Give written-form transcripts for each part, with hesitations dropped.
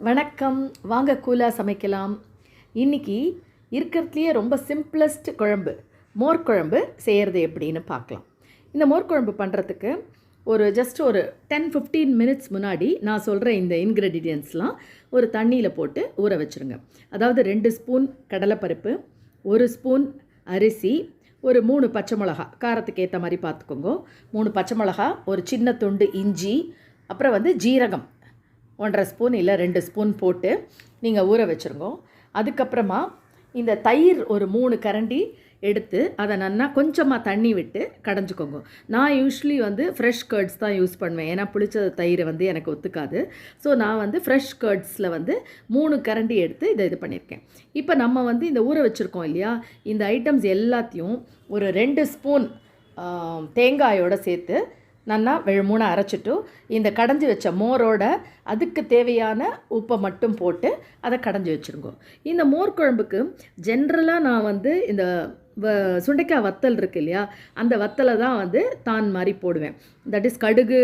வணக்கம். வாங்க கூலாக சமைக்கலாம். இன்றைக்கி இருக்கிறதுலையே ரொம்ப சிம்பிளஸ்ட் குழம்பு மோர் குழம்பு செய்கிறது எப்படின்னு பார்க்கலாம். இந்த மோர் குழம்பு பண்ணுறதுக்கு ஜஸ்ட் ஒரு 10-15 மினிட்ஸ் முன்னாடி நான் சொல்கிற இந்த இன்க்ரெடியன்ட்ஸ்லாம் ஒரு தண்ணியில் போட்டு ஊற வச்சுருங்க. அதாவது 2 ஸ்பூன் கடலைப்பருப்பு, 1 ஸ்பூன் அரிசி, ஒரு 3 பச்சை மிளகா, காரத்துக்கு ஏற்ற மாதிரி பார்த்துக்கோங்க. 3 பச்சை மிளகா, ஒரு சின்ன துண்டு இஞ்சி, அப்புறம் ஜீரகம் 1.5 ஸ்பூன் இல்லை 2 ஸ்பூன் போட்டு நீங்கள் ஊற வச்சுருங்க. அதுக்கப்புறமா இந்த தயிர் ஒரு 3 கரண்டி எடுத்து அதை நல்லா கொஞ்சமாக தண்ணி விட்டு கடைஞ்சிக்கோங்க. நான் யூஸ்வலி ஃப்ரெஷ் கர்ட்ஸ் தான் யூஸ் பண்ணுவேன். ஏன்னா புளிச்ச தயிர் எனக்கு ஒத்துக்காது. ஸோ நான் ஃப்ரெஷ் கர்ட்ஸில் 3 கரண்டி எடுத்து இது பண்ணியிருக்கேன். இப்போ நம்ம இந்த ஊற வச்சுருக்கோம் இல்லையா, இந்த ஐட்டம்ஸ் எல்லாத்தையும் ஒரு 2 ஸ்பூன் தேங்காயோடு சேர்த்து நல்லா 3 அரைச்சிட்டு இந்த கடைஞ்சி வச்ச மோரோட அதுக்கு தேவையான உப்பை மட்டும் போட்டு அதை கடைஞ்சி வச்சுருங்க. இந்த மோர் குழம்புக்கு ஜென்ரலாக நான் இந்த சுண்டைக்காய் வத்தல் இருக்குது இல்லையா, அந்த வத்தலை தான் தான் மாதிரி போடுவேன். தட் இஸ் கடுகு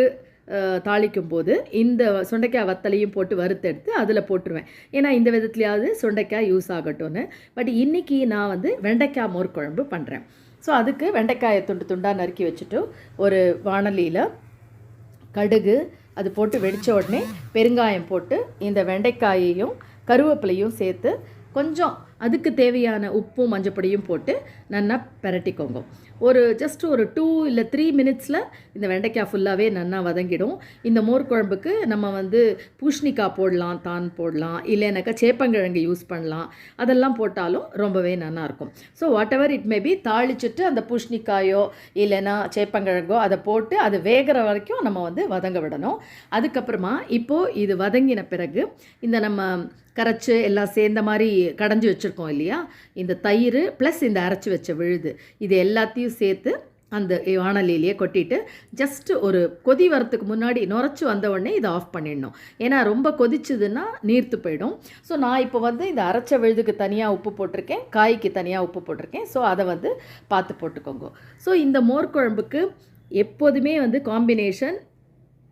தாளிக்கும் போது இந்த சுண்டைக்காய் வத்தலையும் போட்டு வறுத்தெடுத்து அதில் போட்டுருவேன். ஏன்னா இந்த விதத்துலையாவது சுண்டைக்காய் யூஸ் ஆகட்டும்னு. பட் இன்றைக்கி நான் வெண்டைக்காய் மோர் குழம்பு பண்ணுறேன். ஸோ அதுக்கு வெண்டைக்காயை துண்டாக நறுக்கி வச்சுட்டு ஒரு வாணலியில் கடுகு அது போட்டு வெடித்த உடனே பெருங்காயம் போட்டு இந்த வெண்டைக்காயையும் கருவேப்பிலையும் சேர்த்து கொஞ்சம் அதுக்கு தேவையான உப்பும் மஞ்சப்பொடியும் போட்டு நல்லா பெரட்டிக்கோங்க. ஜஸ்ட் ஒரு 2 இல்லை 3 மினிட்ஸில் இந்த வெண்டைக்காய் ஃபுல்லாகவே நல்லா வதங்கிடும். இந்த மோர் குழம்புக்கு நம்ம பூசணிக்காய் போடலாம், தான் போடலாம், இல்லைனாக்கா சேப்பங்கிழங்கு யூஸ் பண்ணலாம். அதெல்லாம் போட்டாலும் ரொம்பவே நல்லாயிருக்கும். So whatever it maybe தாளிச்சுட்டு அந்த பூசணிக்காயோ இல்லைன்னா சேப்பங்கிழங்கோ அதை போட்டு அது வேகிற வரைக்கும் நம்ம வதங்க விடணும். அதுக்கப்புறமா இப்போது இது வதங்கின பிறகு இந்த நம்ம கரைச்சி எல்லாம் சேர்ந்த மாதிரி கடைஞ்சி வச்சுருக்கோம் இல்லையா, இந்த தயிர் ப்ளஸ் இந்த அரைச்சி வச்ச விழுது இது எல்லாத்தையும் சேர்த்து அந்த வாணலியிலேயே கொட்டிட்டு ஜஸ்ட்டு ஒரு கொதி வரத்துக்கு முன்னாடி நுரைச்சி வந்த உடனே இதை ஆஃப் பண்ணிடணும். ஏன்னா ரொம்ப கொதிச்சுதுன்னா நீர்த்து போயிடும். ஸோ நான் இப்போ இந்த அரைச்ச விழுதுக்கு தனியாக உப்பு போட்டிருக்கேன், காய்க்கு தனியாக உப்பு போட்டிருக்கேன். ஸோ அதை பார்த்து போட்டுக்கோங்க. ஸோ இந்த மோர் குழம்புக்கு எப்போதுமே காம்பினேஷன்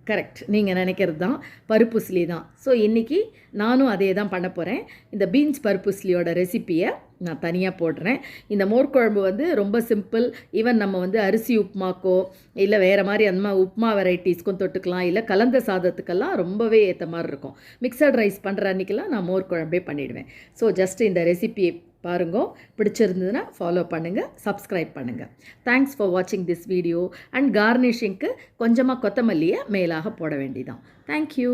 கரெக்ட் நீங்கள் நினைக்கிறது தான், பருப்புஸ்லி தான். ஸோ இன்றைக்கி நானும் அதே தான் பண்ண போகிறேன். இந்த பீன்ஸ் பருப்புஸ்லியோட ரெசிப்பியை நான் தனியாக போடுறேன். இந்த மோர் குழம்பு ரொம்ப சிம்பிள். ஈவன் நம்ம அரிசி உப்புமாக்கோ இல்லை வேறு மாதிரி அந்த மாதிரி உப்புமா வெரைட்டிஸ்க்கும் தொட்டுக்கலாம், இல்லை கலந்த சாதத்துக்கெல்லாம் ரொம்பவே ஏற்ற மாதிரி இருக்கும். மிக்சட் ரைஸ் பண்ணுற அன்றைக்கெல்லாம் நான் மோர் குழம்பே பண்ணிவிடுவேன். ஸோ ஜஸ்ட் இந்த ரெசிபியை பாருங்க, பிடிச்சிருந்ததுன்னா ஃபாலோ பண்ணுங்கள், சப்ஸ்கிரைப் பண்ணுங்கள். தேங்க்ஸ் ஃபார் வாட்சிங் திஸ் வீடியோ. அண்ட் கார்னிஷிங்க்கு கொஞ்சமாக கொத்தமல்லியை மேலாக போட வேண்டியதான். தேங்க்யூ.